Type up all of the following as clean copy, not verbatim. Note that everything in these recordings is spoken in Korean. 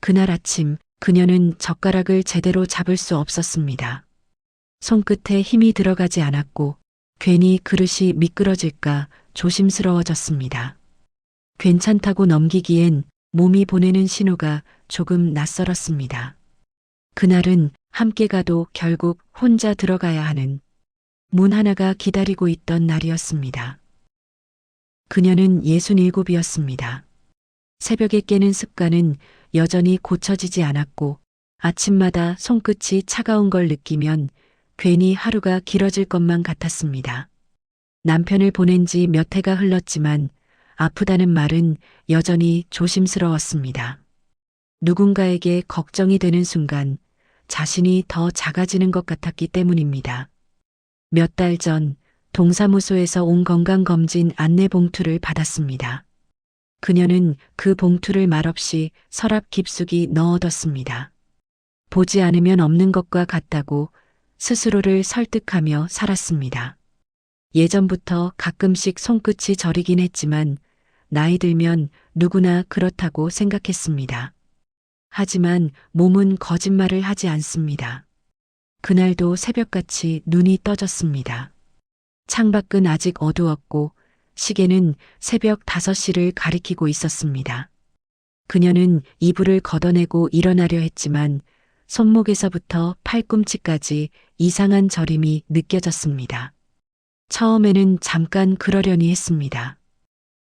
그날 아침 그녀는 젓가락을 제대로 잡을 수 없었습니다. 손끝에 힘이 들어가지 않았고 괜히 그릇이 미끄러질까 조심스러워졌습니다. 괜찮다고 넘기기엔 몸이 보내는 신호가 조금 낯설었습니다. 그날은 함께 가도 결국 혼자 들어가야 하는 문 하나가 기다리고 있던 날이었습니다. 그녀는 67이었습니다. 새벽에 깨는 습관은 여전히 고쳐지지 않았고 아침마다 손끝이 차가운 걸 느끼면 괜히 하루가 길어질 것만 같았습니다. 남편을 보낸 지 몇 해가 흘렀지만 아프다는 말은 여전히 조심스러웠습니다. 누군가에게 걱정이 되는 순간 자신이 더 작아지는 것 같았기 때문입니다. 몇 달 전 동사무소에서 온 건강검진 안내 봉투를 받았습니다. 그녀는 그 봉투를 말없이 서랍 깊숙이 넣어뒀습니다. 보지 않으면 없는 것과 같다고 스스로를 설득하며 살았습니다. 예전부터 가끔씩 손끝이 저리긴 했지만 나이 들면 누구나 그렇다고 생각했습니다. 하지만 몸은 거짓말을 하지 않습니다. 그날도 새벽같이 눈이 떠졌습니다. 창밖은 아직 어두웠고 시계는 새벽 5시를 가리키고 있었습니다. 그녀는 이불을 걷어내고 일어나려 했지만 손목에서부터 팔꿈치까지 이상한 저림이 느껴졌습니다. 처음에는 잠깐 그러려니 했습니다.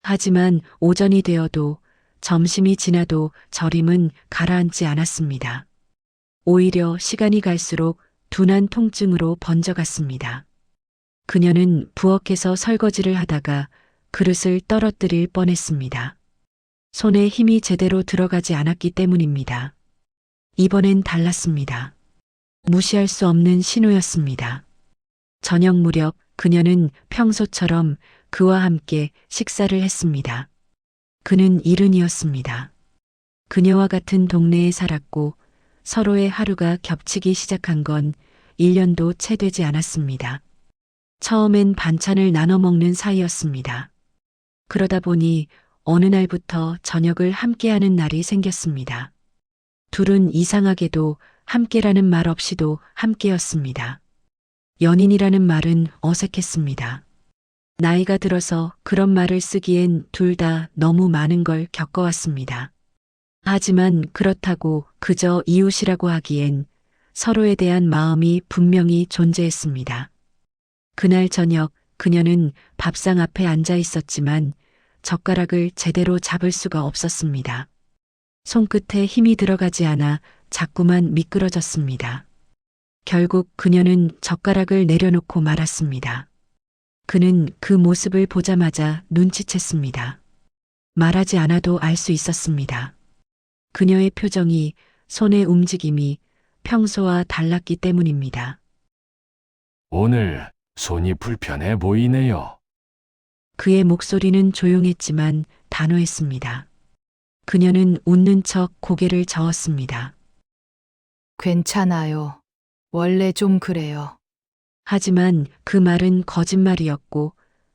하지만 오전이 되어도 점심이 지나도 저림은 가라앉지 않았습니다. 오히려 시간이 갈수록 둔한 통증으로 번져갔습니다. 그녀는 부엌에서 설거지를 하다가 그릇을 떨어뜨릴 뻔했습니다. 손에 힘이 제대로 들어가지 않았기 때문입니다. 이번엔 달랐습니다. 무시할 수 없는 신호였습니다. 저녁 무렵 그녀는 평소처럼 그와 함께 식사를 했습니다. 그는 일흔이었습니다. 그녀와 같은 동네에 살았고 서로의 하루가 겹치기 시작한 건 1년도 채 되지 않았습니다. 처음엔 반찬을 나눠 먹는 사이였습니다. 그러다 보니 어느 날부터 저녁을 함께하는 날이 생겼습니다. 둘은 이상하게도 함께라는 말 없이도 함께였습니다. 연인이라는 말은 어색했습니다. 나이가 들어서 그런 말을 쓰기엔 둘 다 너무 많은 걸 겪어왔습니다. 하지만 그렇다고 그저 이웃이라고 하기엔 서로에 대한 마음이 분명히 존재했습니다. 그날 저녁 그녀는 밥상 앞에 앉아 있었지만 젓가락을 제대로 잡을 수가 없었습니다. 손끝에 힘이 들어가지 않아 자꾸만 미끄러졌습니다. 결국 그녀는 젓가락을 내려놓고 말았습니다. 그는 그 모습을 보자마자 눈치챘습니다. 말하지 않아도 알 수 있었습니다. 그녀의 표정이, 손의 움직임이 평소와 달랐기 때문입니다. 오늘 손이 불편해 보이네요. 그의 목소리는 조용했지만 단호했습니다. 그녀는 웃는 척 고개를 저었습니다. 괜찮아요. 원래 좀 그래요. 하지만 그 말은 거짓말이었고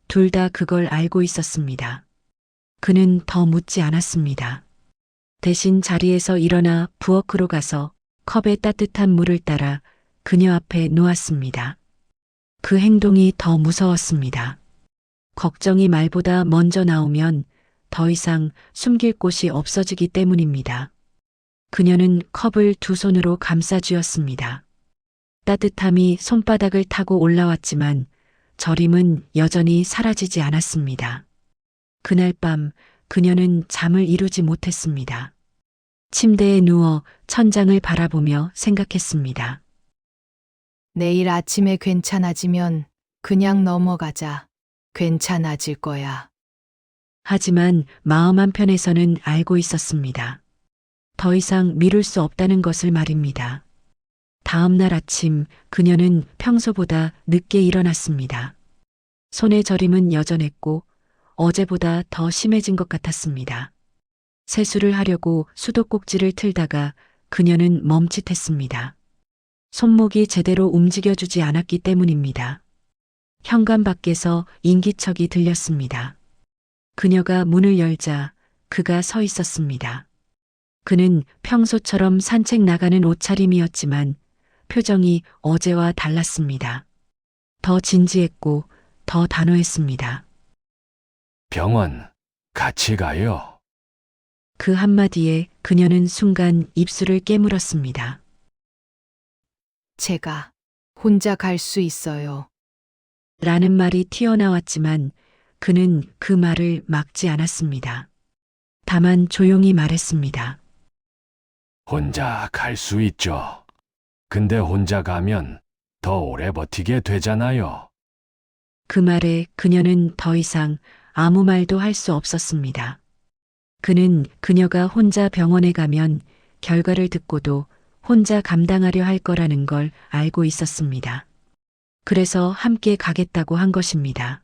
둘 다 그걸 알고 있었습니다. 그는 더 묻지 않았습니다. 대신 자리에서 일어나 부엌으로 가서 컵에 따뜻한 물을 따라 그녀 앞에 놓았습니다. 그 행동이 더 무서웠습니다. 걱정이 말보다 먼저 나오면 더 이상 숨길 곳이 없어지기 때문입니다. 그녀는 컵을 두 손으로 감싸 쥐었습니다. 따뜻함이 손바닥을 타고 올라왔지만 저림은 여전히 사라지지 않았습니다. 그날 밤 그녀는 잠을 이루지 못했습니다. 침대에 누워 천장을 바라보며 생각했습니다. 내일 아침에 괜찮아지면 그냥 넘어가자. 괜찮아질 거야. 하지만 마음 한편에서는 알고 있었습니다. 더 이상 미룰 수 없다는 것을 말입니다. 다음 날 아침 그녀는 평소보다 늦게 일어났습니다. 손의 저림은 여전했고 어제보다 더 심해진 것 같았습니다. 세수를 하려고 수도꼭지를 틀다가 그녀는 멈칫했습니다. 손목이 제대로 움직여주지 않았기 때문입니다. 현관 밖에서 인기척이 들렸습니다. 그녀가 문을 열자 그가 서 있었습니다. 그는 평소처럼 산책 나가는 옷차림이었지만 표정이 어제와 달랐습니다. 더 진지했고 더 단호했습니다. 병원 같이 가요. 그 한마디에 그녀는 순간 입술을 깨물었습니다. 제가 혼자 갈 수 있어요. 라는 말이 튀어나왔지만 그는 그 말을 막지 않았습니다. 다만 조용히 말했습니다. 혼자 갈 수 있죠. 근데 혼자 가면 더 오래 버티게 되잖아요. 그 말에 그녀는 더 이상 아무 말도 할 수 없었습니다. 그는 그녀가 혼자 병원에 가면 결과를 듣고도 혼자 감당하려 할 거라는 걸 알고 있었습니다. 그래서 함께 가겠다고 한 것입니다.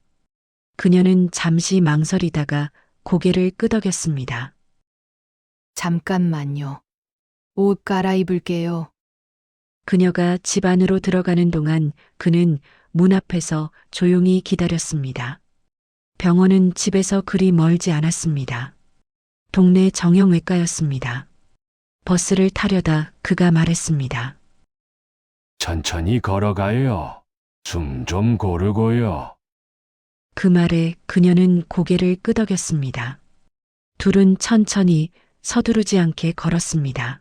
그녀는 잠시 망설이다가 고개를 끄덕였습니다. 잠깐만요. 옷 갈아입을게요. 그녀가 집 안으로 들어가는 동안 그는 문 앞에서 조용히 기다렸습니다. 병원은 집에서 그리 멀지 않았습니다. 동네 정형외과였습니다. 버스를 타려다 그가 말했습니다. 천천히 걸어가요. 숨 좀 고르고요. 그 말에 그녀는 고개를 끄덕였습니다. 둘은 천천히 서두르지 않게 걸었습니다.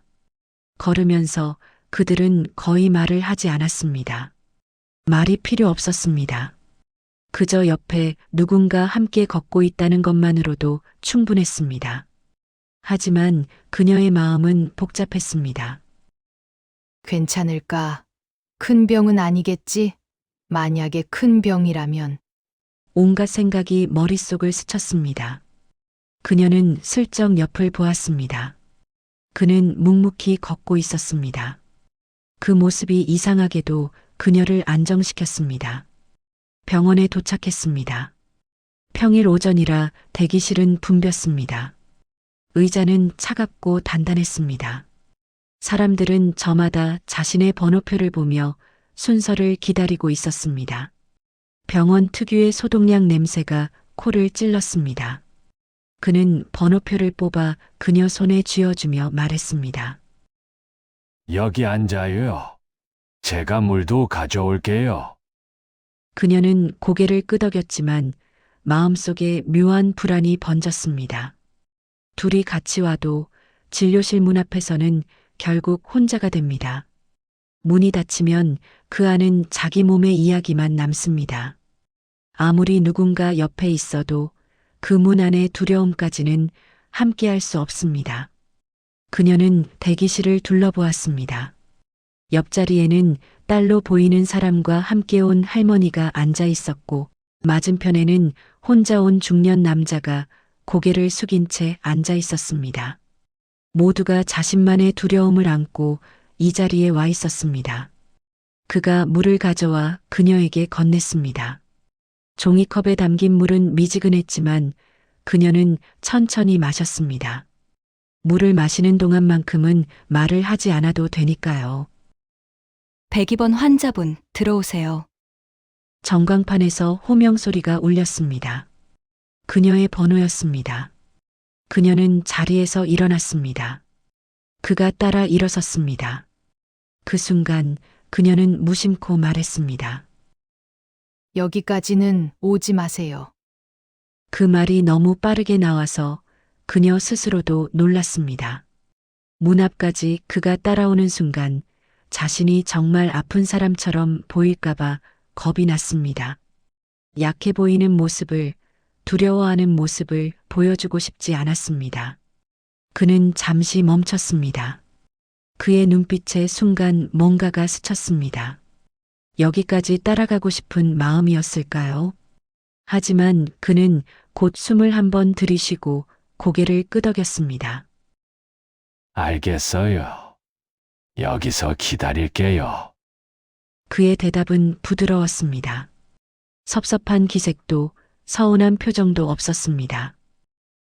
걸으면서 그들은 거의 말을 하지 않았습니다. 말이 필요 없었습니다. 그저 옆에 누군가 함께 걷고 있다는 것만으로도 충분했습니다. 하지만 그녀의 마음은 복잡했습니다. 괜찮을까? 큰 병은 아니겠지? 만약에 큰 병이라면 온갖 생각이 머릿속을 스쳤습니다. 그녀는 슬쩍 옆을 보았습니다. 그는 묵묵히 걷고 있었습니다. 그 모습이 이상하게도 그녀를 안정시켰습니다. 병원에 도착했습니다. 평일 오전이라 대기실은 붐볐습니다. 의자는 차갑고 단단했습니다. 사람들은 저마다 자신의 번호표를 보며 순서를 기다리고 있었습니다. 병원 특유의 소독약 냄새가 코를 찔렀습니다. 그는 번호표를 뽑아 그녀 손에 쥐어주며 말했습니다. 여기 앉아요. 제가 물도 가져올게요. 그녀는 고개를 끄덕였지만 마음속에 묘한 불안이 번졌습니다. 둘이 같이 와도 진료실 문 앞에서는 결국 혼자가 됩니다. 문이 닫히면 그 안은 자기 몸의 이야기만 남습니다. 아무리 누군가 옆에 있어도 그 문 안의 두려움까지는 함께할 수 없습니다. 그녀는 대기실을 둘러보았습니다. 옆자리에는 딸로 보이는 사람과 함께 온 할머니가 앉아 있었고 맞은편에는 혼자 온 중년 남자가 고개를 숙인 채 앉아 있었습니다. 모두가 자신만의 두려움을 안고 이 자리에 와 있었습니다. 그가 물을 가져와 그녀에게 건넸습니다. 종이컵에 담긴 물은 미지근했지만 그녀는 천천히 마셨습니다. 물을 마시는 동안만큼은 말을 하지 않아도 되니까요. 102번 환자분 들어오세요. 전광판에서 호명 소리가 울렸습니다. 그녀의 번호였습니다. 그녀는 자리에서 일어났습니다. 그가 따라 일어섰습니다. 그 순간 그녀는 무심코 말했습니다. 여기까지는 오지 마세요. 그 말이 너무 빠르게 나와서 그녀 스스로도 놀랐습니다. 문 앞까지 그가 따라오는 순간 자신이 정말 아픈 사람처럼 보일까봐 겁이 났습니다. 약해 보이는 모습을, 두려워하는 모습을 보여주고 싶지 않았습니다. 그는 잠시 멈췄습니다. 그의 눈빛에 순간 뭔가가 스쳤습니다. 여기까지 따라가고 싶은 마음이었을까요? 하지만 그는 곧 숨을 한번 들이쉬고 고개를 끄덕였습니다. 알겠어요. 여기서 기다릴게요. 그의 대답은 부드러웠습니다. 섭섭한 기색도 서운한 표정도 없었습니다.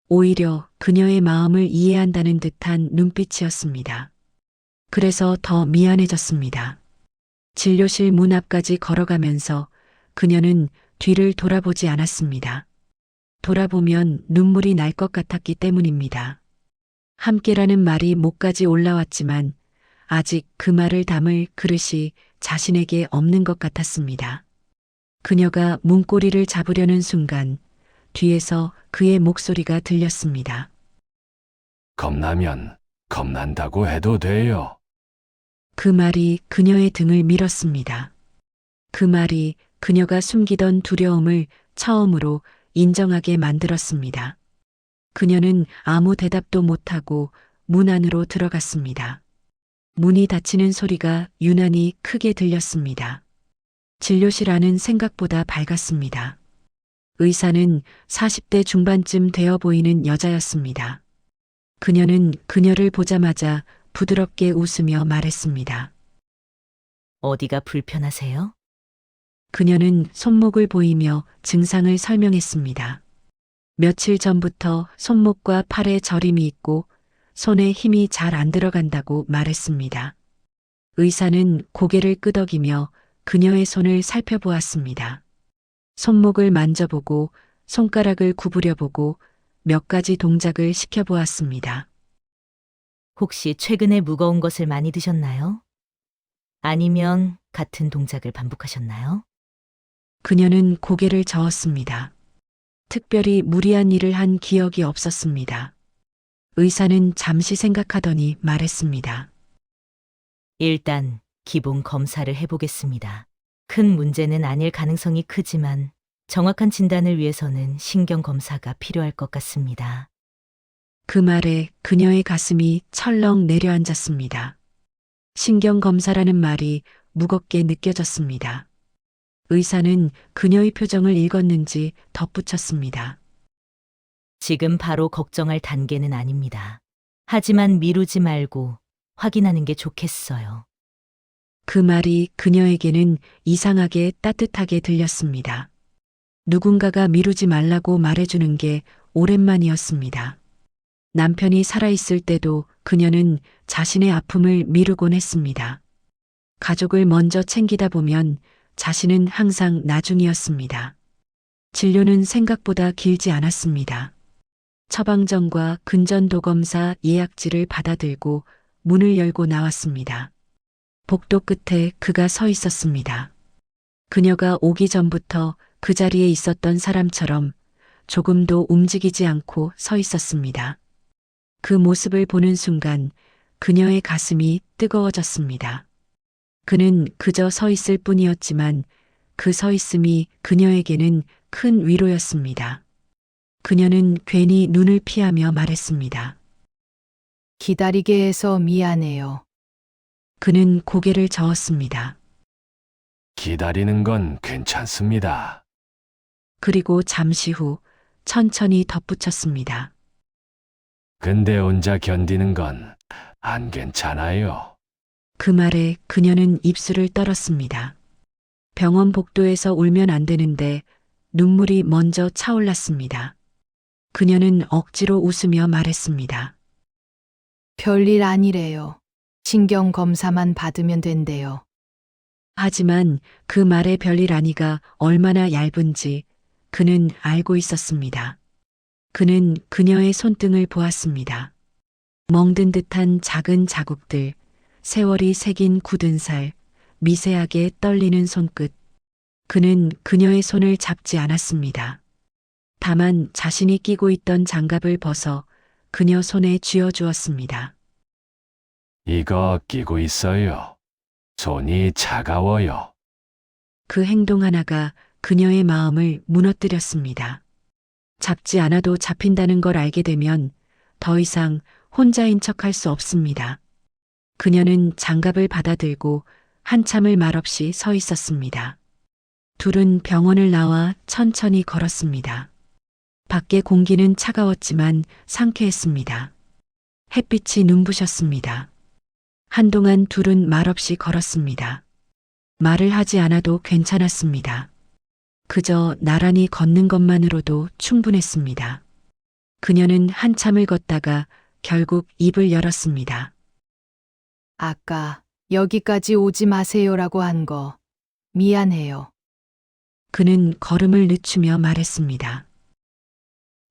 오히려 그녀의 마음을 이해한다는 듯한 눈빛이었습니다. 그래서 더 미안해졌습니다. 진료실 문 앞까지 걸어가면서 그녀는 뒤를 돌아보지 않았습니다. 돌아보면 눈물이 날 것 같았기 때문입니다. 함께라는 말이 목까지 올라왔지만 아직 그 말을 담을 그릇이 자신에게 없는 것 같았습니다. 그녀가 문고리를 잡으려는 순간 뒤에서 그의 목소리가 들렸습니다. 겁나면 겁난다고 해도 돼요. 그 말이 그녀의 등을 밀었습니다. 그 말이 그녀가 숨기던 두려움을 처음으로 인정하게 만들었습니다. 그녀는 아무 대답도 못하고 문 안으로 들어갔습니다. 문이 닫히는 소리가 유난히 크게 들렸습니다. 진료실 안은 생각보다 밝았습니다. 의사는 40대 중반쯤 되어 보이는 여자였습니다. 그녀는 그녀를 보자마자 부드럽게 웃으며 말했습니다. 어디가 불편하세요? 그녀는 손목을 보이며 증상을 설명했습니다. 며칠 전부터 손목과 팔에 저림이 있고 손에 힘이 잘 안 들어간다고 말했습니다. 의사는 고개를 끄덕이며 그녀의 손을 살펴보았습니다. 손목을 만져보고 손가락을 구부려보고 몇 가지 동작을 시켜보았습니다. 혹시 최근에 무거운 것을 많이 드셨나요? 아니면 같은 동작을 반복하셨나요? 그녀는 고개를 저었습니다. 특별히 무리한 일을 한 기억이 없었습니다. 의사는 잠시 생각하더니 말했습니다. 일단 기본 검사를 해보겠습니다. 큰 문제는 아닐 가능성이 크지만 정확한 진단을 위해서는 신경 검사가 필요할 것 같습니다. 그 말에 그녀의 가슴이 철렁 내려앉았습니다. 신경검사라는 말이 무겁게 느껴졌습니다. 의사는 그녀의 표정을 읽었는지 덧붙였습니다. 지금 바로 걱정할 단계는 아닙니다. 하지만 미루지 말고 확인하는 게 좋겠어요. 그 말이 그녀에게는 이상하게 따뜻하게 들렸습니다. 누군가가 미루지 말라고 말해주는 게 오랜만이었습니다. 남편이 살아있을 때도 그녀는 자신의 아픔을 미루곤 했습니다. 가족을 먼저 챙기다 보면 자신은 항상 나중이었습니다. 진료는 생각보다 길지 않았습니다. 처방전과 근전도검사 예약지를 받아들고 문을 열고 나왔습니다. 복도 끝에 그가 서 있었습니다. 그녀가 오기 전부터 그 자리에 있었던 사람처럼 조금도 움직이지 않고 서 있었습니다. 그 모습을 보는 순간 그녀의 가슴이 뜨거워졌습니다. 그는 그저 서 있을 뿐이었지만 그 서 있음이 그녀에게는 큰 위로였습니다. 그녀는 괜히 눈을 피하며 말했습니다. 기다리게 해서 미안해요. 그는 고개를 저었습니다. 기다리는 건 괜찮습니다. 그리고 잠시 후 천천히 덧붙였습니다. 근데 혼자 견디는 건 안 괜찮아요. 그 말에 그녀는 입술을 떨었습니다. 병원 복도에서 울면 안 되는데 눈물이 먼저 차올랐습니다. 그녀는 억지로 웃으며 말했습니다. 별일 아니래요. 신경 검사만 받으면 된대요. 하지만 그 말의 별일 아니가 얼마나 얇은지 그는 알고 있었습니다. 그는 그녀의 손등을 보았습니다. 멍든 듯한 작은 자국들, 세월이 새긴 굳은 살, 미세하게 떨리는 손끝. 그는 그녀의 손을 잡지 않았습니다. 다만 자신이 끼고 있던 장갑을 벗어 그녀 손에 쥐어주었습니다. 이거 끼고 있어요. 손이 차가워요. 그 행동 하나가 그녀의 마음을 무너뜨렸습니다. 잡지 않아도 잡힌다는 걸 알게 되면 더 이상 혼자인 척할 수 없습니다. 그녀는 장갑을 받아들고 한참을 말없이 서 있었습니다. 둘은 병원을 나와 천천히 걸었습니다. 밖의 공기는 차가웠지만 상쾌했습니다. 햇빛이 눈부셨습니다. 한동안 둘은 말없이 걸었습니다. 말을 하지 않아도 괜찮았습니다. 그저 나란히 걷는 것만으로도 충분했습니다. 그녀는 한참을 걷다가 결국 입을 열었습니다. 아까 여기까지 오지 마세요라고 한 거 미안해요. 그는 걸음을 늦추며 말했습니다.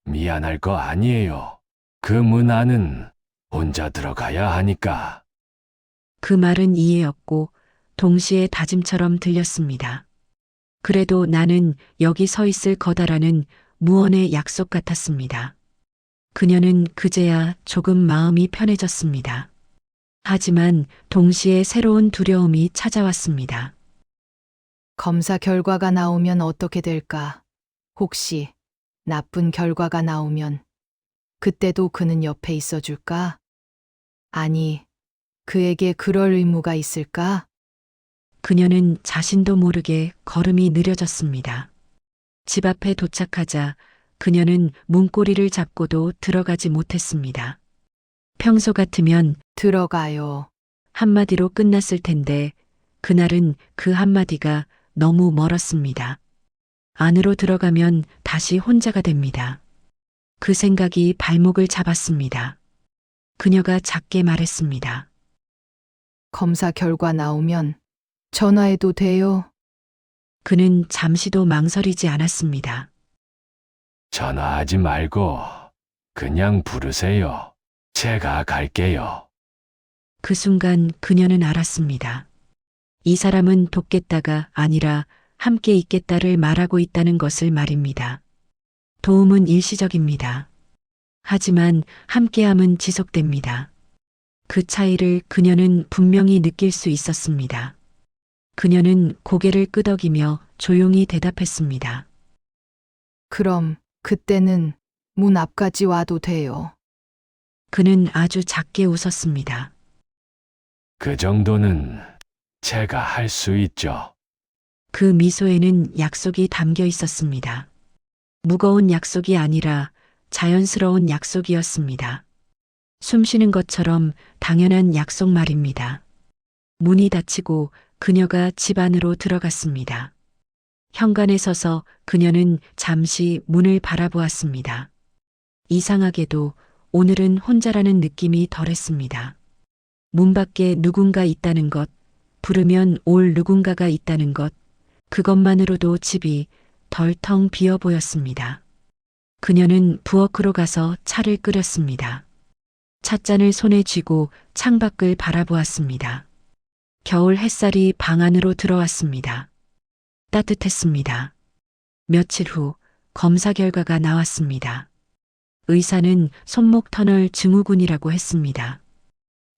미안할 거 아니에요. 그 문 안은 혼자 들어가야 하니까. 그 말은 이해였고 동시에 다짐처럼 들렸습니다. 그래도 나는 여기 서 있을 거다라는 무언의 약속 같았습니다. 그녀는 그제야 조금 마음이 편해졌습니다. 하지만 동시에 새로운 두려움이 찾아왔습니다. 검사 결과가 나오면 어떻게 될까? 혹시 나쁜 결과가 나오면 그때도 그는 옆에 있어 줄까? 아니, 그에게 그럴 의무가 있을까? 그녀는 자신도 모르게 걸음이 느려졌습니다. 집 앞에 도착하자 그녀는 문고리를 잡고도 들어가지 못했습니다. 평소 같으면 들어가요. 한마디로 끝났을 텐데 그날은 그 한마디가 너무 멀었습니다. 안으로 들어가면 다시 혼자가 됩니다. 그 생각이 발목을 잡았습니다. 그녀가 작게 말했습니다. 검사 결과 나오면 전화해도 돼요? 그는 잠시도 망설이지 않았습니다. 전화하지 말고 그냥 부르세요. 제가 갈게요. 그 순간 그녀는 알았습니다. 이 사람은 돕겠다가 아니라 함께 있겠다를 말하고 있다는 것을 말입니다. 도움은 일시적입니다. 하지만 함께함은 지속됩니다. 그 차이를 그녀는 분명히 느낄 수 있었습니다. 그녀는 고개를 끄덕이며 조용히 대답했습니다. 그럼 그때는 문 앞까지 와도 돼요. 그는 아주 작게 웃었습니다. 그 정도는 제가 할 수 있죠. 그 미소에는 약속이 담겨 있었습니다. 무거운 약속이 아니라 자연스러운 약속이었습니다. 숨 쉬는 것처럼 당연한 약속 말입니다. 문이 닫히고 그녀가 집 안으로 들어갔습니다. 현관에 서서 그녀는 잠시 문을 바라보았습니다. 이상하게도 오늘은 혼자라는 느낌이 덜했습니다. 문 밖에 누군가 있다는 것, 부르면 올 누군가가 있다는 것, 그것만으로도 집이 덜 텅 비어 보였습니다. 그녀는 부엌으로 가서 차를 끓였습니다. 찻잔을 손에 쥐고 창밖을 바라보았습니다. 겨울 햇살이 방 안으로 들어왔습니다. 따뜻했습니다. 며칠 후 검사 결과가 나왔습니다. 의사는 손목 터널 증후군이라고 했습니다.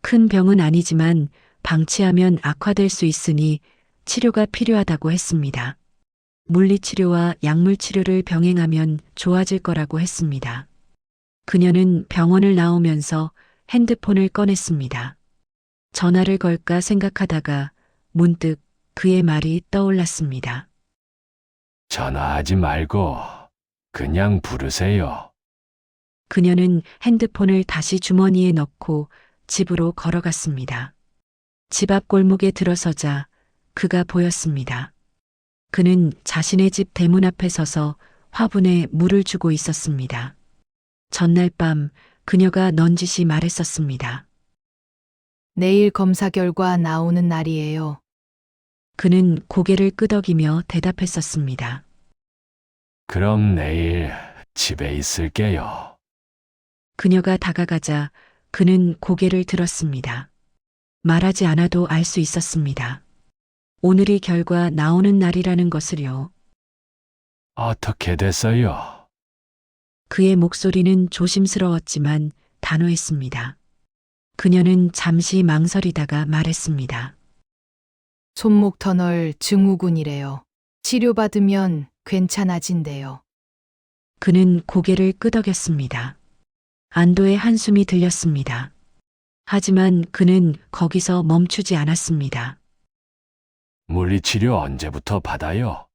큰 병은 아니지만 방치하면 악화될 수 있으니 치료가 필요하다고 했습니다. 물리치료와 약물치료를 병행하면 좋아질 거라고 했습니다. 그녀는 병원을 나오면서 핸드폰을 꺼냈습니다. 전화를 걸까 생각하다가 문득 그의 말이 떠올랐습니다. 전화하지 말고 그냥 부르세요. 그녀는 핸드폰을 다시 주머니에 넣고 집으로 걸어갔습니다. 집 앞 골목에 들어서자 그가 보였습니다. 그는 자신의 집 대문 앞에 서서 화분에 물을 주고 있었습니다. 전날 밤 그녀가 넌지시 말했었습니다. 내일 검사 결과 나오는 날이에요. 그는 고개를 끄덕이며 대답했었습니다. 그럼 내일 집에 있을게요. 그녀가 다가가자 그는 고개를 들었습니다. 말하지 않아도 알 수 있었습니다. 오늘이 결과 나오는 날이라는 것을요. 어떻게 됐어요? 그의 목소리는 조심스러웠지만 단호했습니다. 그녀는 잠시 망설이다가 말했습니다. 손목 터널 증후군이래요. 치료받으면 괜찮아진대요. 그는 고개를 끄덕였습니다. 안도의 한숨이 들렸습니다. 하지만 그는 거기서 멈추지 않았습니다. 물리치료 언제부터 받아요?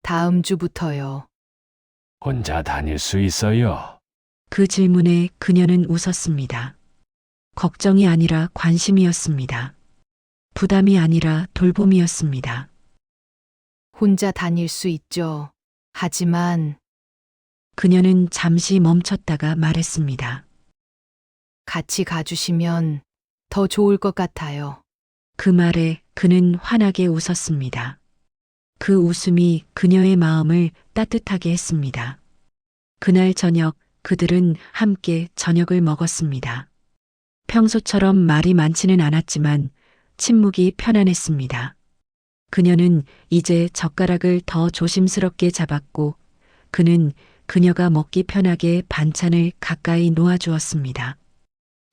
다음 주부터요. 혼자 다닐 수 있어요. 그 질문에 그녀는 웃었습니다. 걱정이 아니라 관심이었습니다. 부담이 아니라 돌봄이었습니다. 혼자 다닐 수 있죠. 하지만 그녀는 잠시 멈췄다가 말했습니다. 같이 가주시면 더 좋을 것 같아요. 그 말에 그는 환하게 웃었습니다. 그 웃음이 그녀의 마음을 따뜻하게 했습니다. 그날 저녁 그들은 함께 저녁을 먹었습니다. 평소처럼 말이 많지는 않았지만 침묵이 편안했습니다. 그녀는 이제 젓가락을 더 조심스럽게 잡았고 그는 그녀가 먹기 편하게 반찬을 가까이 놓아주었습니다.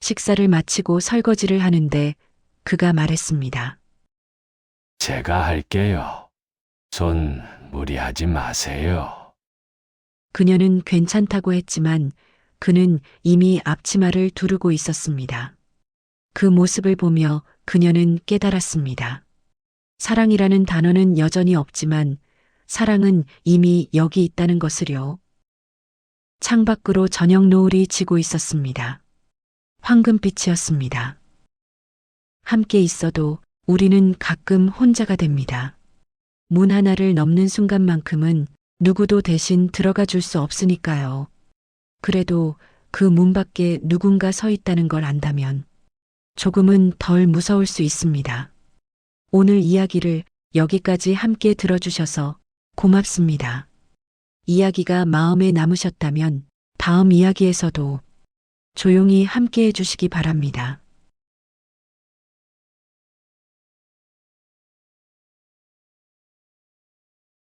식사를 마치고 설거지를 하는데 그가 말했습니다. 제가 할게요. 손 무리하지 마세요. 그녀는 괜찮다고 했지만 그는 이미 앞치마를 두르고 있었습니다. 그 모습을 보며 그녀는 깨달았습니다. 사랑이라는 단어는 여전히 없지만 사랑은 이미 여기 있다는 것을요. 창밖으로 저녁 노을이 지고 있었습니다. 황금빛이었습니다. 함께 있어도 우리는 가끔 혼자가 됩니다. 문 하나를 넘는 순간만큼은 누구도 대신 들어가 줄 수 없으니까요. 그래도 그 문 밖에 누군가 서 있다는 걸 안다면 조금은 덜 무서울 수 있습니다. 오늘 이야기를 여기까지 함께 들어주셔서 고맙습니다. 이야기가 마음에 남으셨다면 다음 이야기에서도 조용히 함께 해주시기 바랍니다.